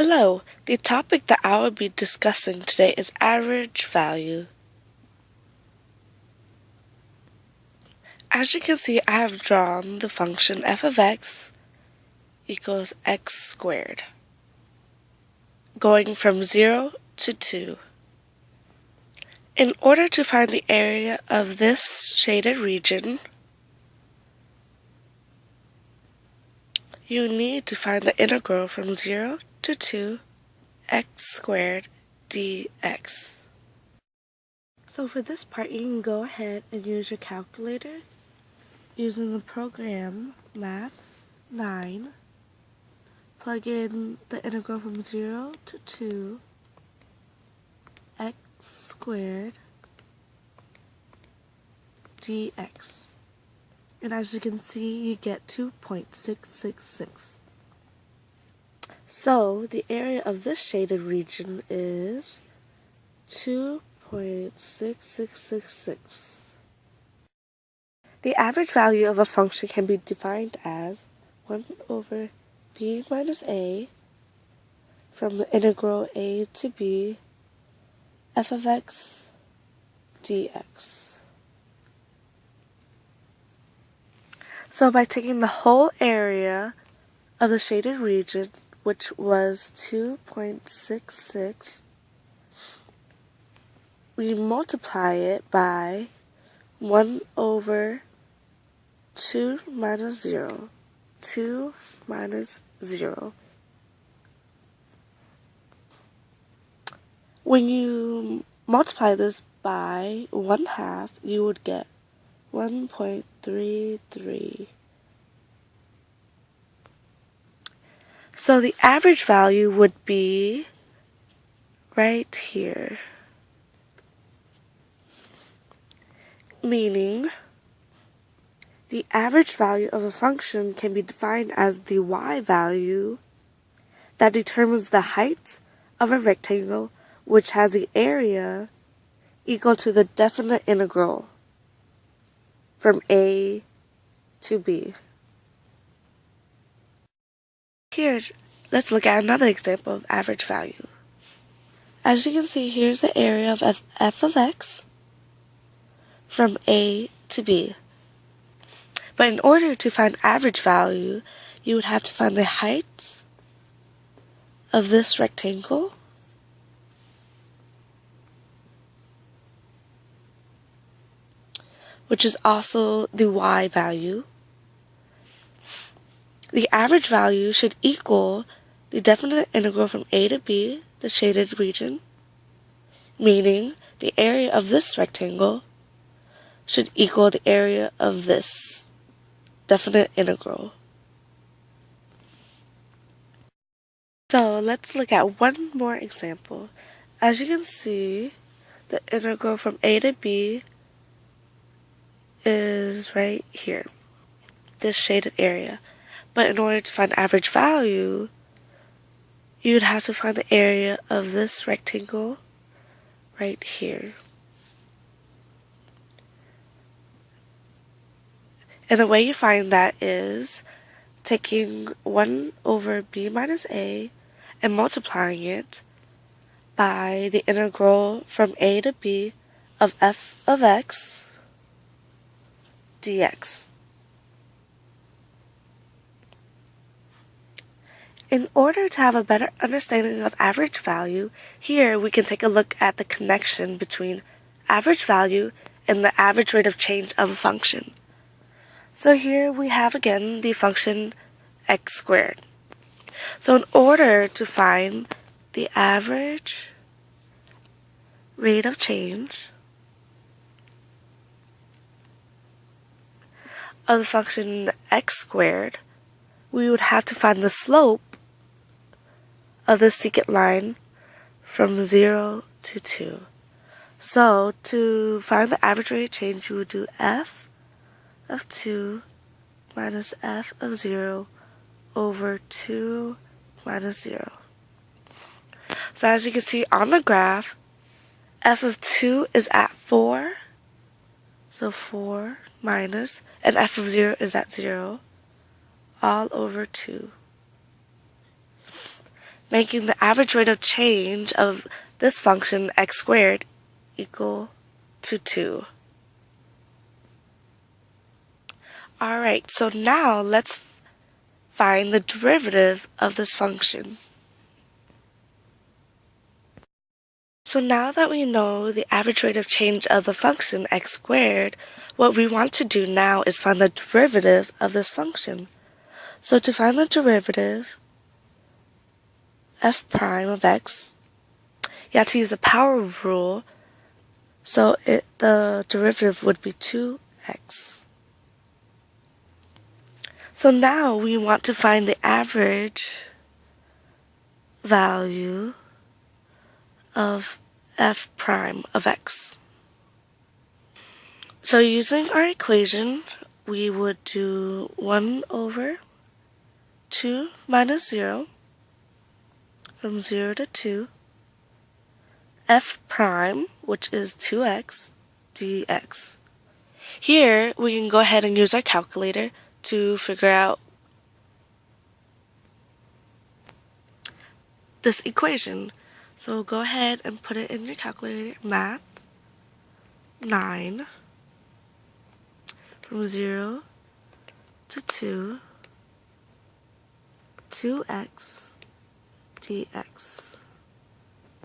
Hello, the topic that I will be discussing today is average value. As you can see, I have drawn the function f of x equals x squared, going from 0 to 2. In order to find the area of this shaded region, you need to find the integral from 0 to 2 x squared dx. So for this part, you can go ahead and use your calculator using the program Math 9. Plug in the integral from 0 to 2 x squared dx. And as you can see, you get 2.666. So the area of this shaded region is 2.6666. The average value of a function can be defined as 1 over b minus a from the integral a to b f of x dx. So by taking the whole area of the shaded region, which was 2.66, we multiply it by 1 over 2 minus 0. 2 minus 0. When you multiply this by 1/2, you would get 1.33. So the average value would be right here, meaning the average value of a function can be defined as the y value that determines the height of a rectangle which has the area equal to the definite integral from a to b. Here, let's look at another example of average value. As you can see, here's the area of f of x from a to b. But in order to find average value, you would have to find the height of this rectangle which is also the y value. The average value should equal the definite integral from a to b, the shaded region, meaning the area of this rectangle should equal the area of this definite integral. So let's look at one more example. As you can see, the integral from a to b is right here, this shaded area. But in order to find average value, you would have to find the area of this rectangle right here. And the way you find that is taking 1 over b minus a and multiplying it by the integral from a to b of f of x dx. In order to have a better understanding of average value, here we can take a look at the connection between average value and the average rate of change of a function. So here we have again the function x squared. So in order to find the average rate of change of the function x squared, we would have to find the slope of the secant line from 0 to 2. So to find the average rate of change, you would do f of 2 minus f of 0 over 2 minus 0. So as you can see on the graph, f of 2 is at 4, so 4 minus, and f of 0 is at 0, all over 2. making the average rate of change of this function x squared equal to 2. Alright, so now let's find the derivative of this function. So now that we know the average rate of change of the function x squared, what we want to do now is find the derivative of this function. So to find the derivative, f prime of x, you have to use the power rule, so the derivative would be 2x. So now we want to find the average value of f prime of x. So using our equation, we would do 1 over 2 minus 0 from 0 to 2, f prime, which is 2x, dx. Here, we can go ahead and use our calculator to figure out this equation. So go ahead and put it in your calculator. Math 9 from 0 to 2, 2x dx.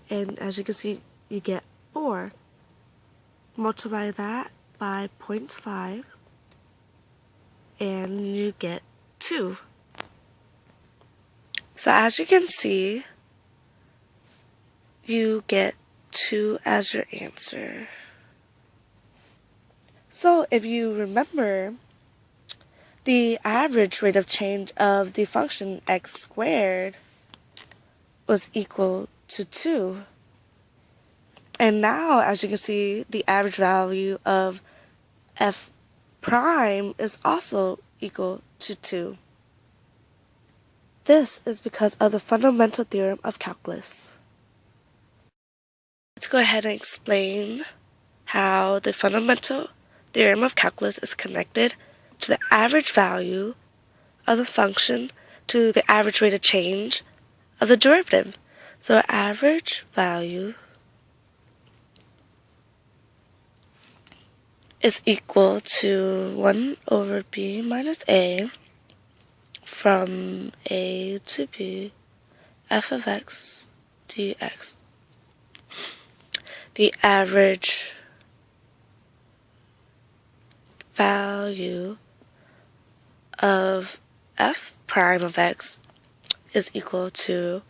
And as you can see, you get 4. Multiply that by 0.5 and you get 2. So as you can see, you get 2 as your answer. So if you remember, the average rate of change of the function x squared was equal to 2. And now, as you can see, the average value of f prime is also equal to 2. This is because of the fundamental theorem of calculus. Let's go ahead and explain how the fundamental theorem of calculus is connected to the average value of the function to the average rate of change of the derivative. So average value is equal to 1 over b minus a from a to b f of x dx. The average value of f prime of x is equal to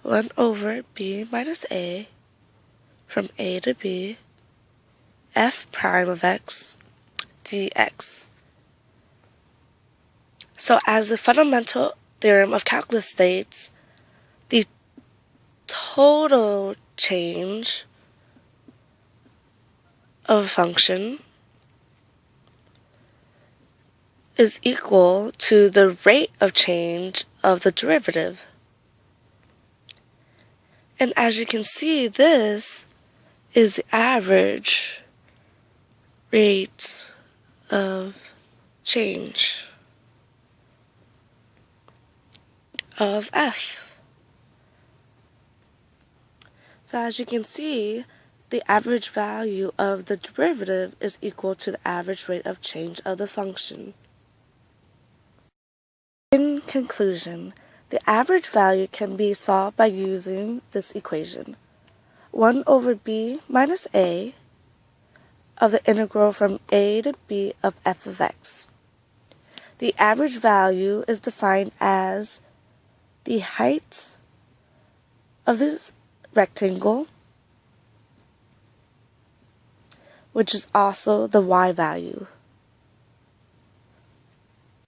1 over b minus a from a to b f prime of x dx. So as the fundamental theorem of calculus states, the total change of a function is equal to the rate of change of the derivative. And as you can see, this is the average rate of change of f. So as you can see, the average value of the derivative is equal to the average rate of change of the function. In conclusion, the average value can be solved by using this equation. 1 over b minus a of the integral from a to b of f of x. The average value is defined as the height of this rectangle, which is also the y value.